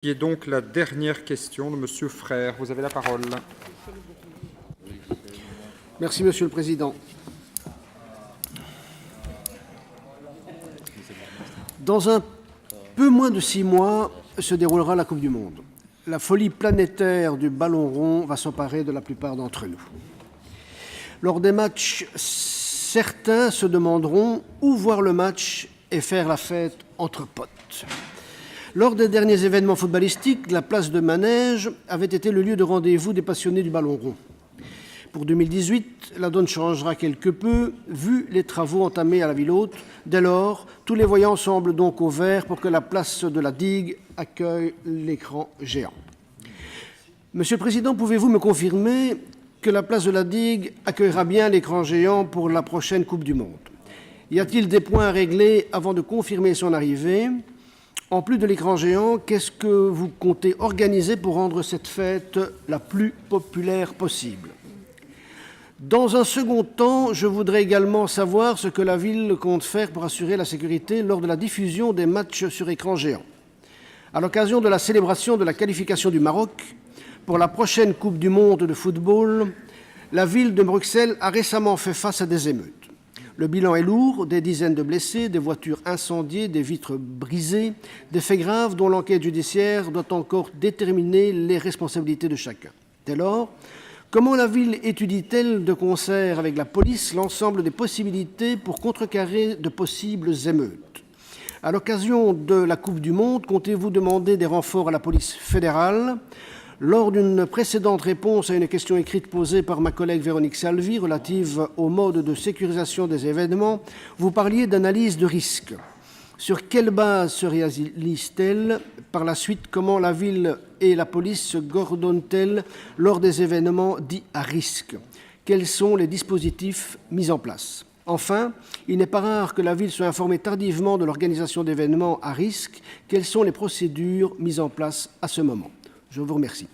Qui est donc la dernière question de Monsieur Frère. Vous avez la parole. Merci, Monsieur le Président. Dans un peu moins de 6 mois se déroulera la Coupe du Monde. La folie planétaire du ballon rond va s'emparer de la plupart d'entre nous. Lors des matchs, certains se demanderont où voir le match et faire la fête entre potes. Lors des derniers événements footballistiques, la place de Manège avait été le lieu de rendez-vous des passionnés du ballon rond. Pour 2018, la donne changera quelque peu, vu les travaux entamés à la ville haute. Dès lors, tous les voyants semblent donc au vert pour que la place de la digue accueille l'écran géant. Monsieur le Président, pouvez-vous me confirmer que la place de la digue accueillera bien l'écran géant pour la prochaine Coupe du Monde? Y a-t-il des points à régler avant de confirmer son arrivée? En plus de l'écran géant, qu'est-ce que vous comptez organiser pour rendre cette fête la plus populaire possible? Dans un second temps, je voudrais également savoir ce que la ville compte faire pour assurer la sécurité lors de la diffusion des matchs sur écran géant. À l'occasion de la célébration de la qualification du Maroc pour la prochaine Coupe du Monde de football, la ville de Bruxelles a récemment fait face à des émeutes. Le bilan est lourd, des dizaines de blessés, des voitures incendiées, des vitres brisées, des faits graves dont l'enquête judiciaire doit encore déterminer les responsabilités de chacun. Dès lors, comment la ville étudie-t-elle de concert avec la police l'ensemble des possibilités pour contrecarrer de possibles émeutes? À l'occasion de la Coupe du Monde, comptez-vous demander des renforts à la police fédérale? Lors d'une précédente réponse à une question écrite posée par ma collègue Véronique Salvi relative au mode de sécurisation des événements, vous parliez d'analyse de risque. Sur quelle base se réalise-t-elle? Par la suite, comment la ville et la police se coordonnent-elles lors des événements dits à risque? Quels sont les dispositifs mis en place? Enfin, il n'est pas rare que la ville soit informée tardivement de l'organisation d'événements à risque. Quelles sont les procédures mises en place à ce moment? Je vous remercie.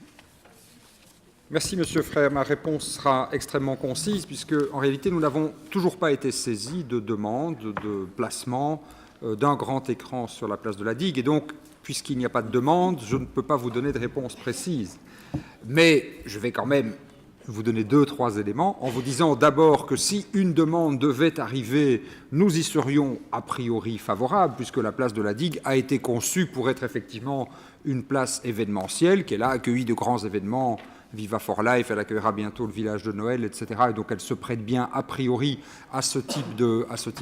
Merci, Monsieur Frère. Ma réponse sera extrêmement concise, puisque, en réalité, nous n'avons toujours pas été saisis de demande de placement d'un grand écran sur la place de la digue. Et donc, puisqu'il n'y a pas de demande, je ne peux pas vous donner de réponse précise. Mais je vais quand même vous donner 2-3 éléments, en vous disant d'abord que si une demande devait arriver, nous y serions a priori favorables, puisque la place de la digue a été conçue pour être effectivement une place événementielle, qu'elle a accueilli de grands événements. Viva for Life, elle accueillera bientôt le village de Noël, etc. Et donc elle se prête bien a priori à ce type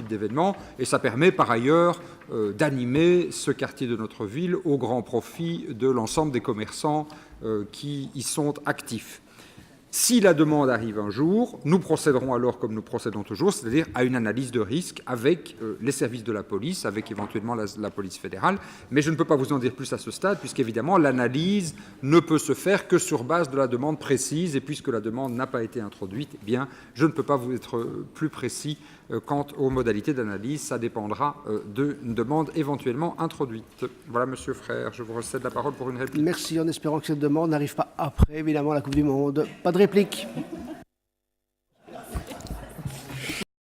d'événement. Et ça permet par ailleurs d'animer ce quartier de notre ville au grand profit de l'ensemble des commerçants qui y sont actifs. Si la demande arrive un jour, nous procéderons alors comme nous procédons toujours, c'est-à-dire à une analyse de risque avec les services de la police, avec éventuellement la police fédérale. Mais je ne peux pas vous en dire plus à ce stade, puisqu'évidemment, l'analyse ne peut se faire que sur base de la demande précise. Et puisque la demande n'a pas été introduite, eh bien, je ne peux pas vous être plus précis quant aux modalités d'analyse. Ça dépendra d'une demande éventuellement introduite. Voilà, Monsieur Frère, je vous recède la parole pour une réplique. Merci, en espérant que cette demande n'arrive pas après, évidemment, la Coupe du Monde. Pas de réplique.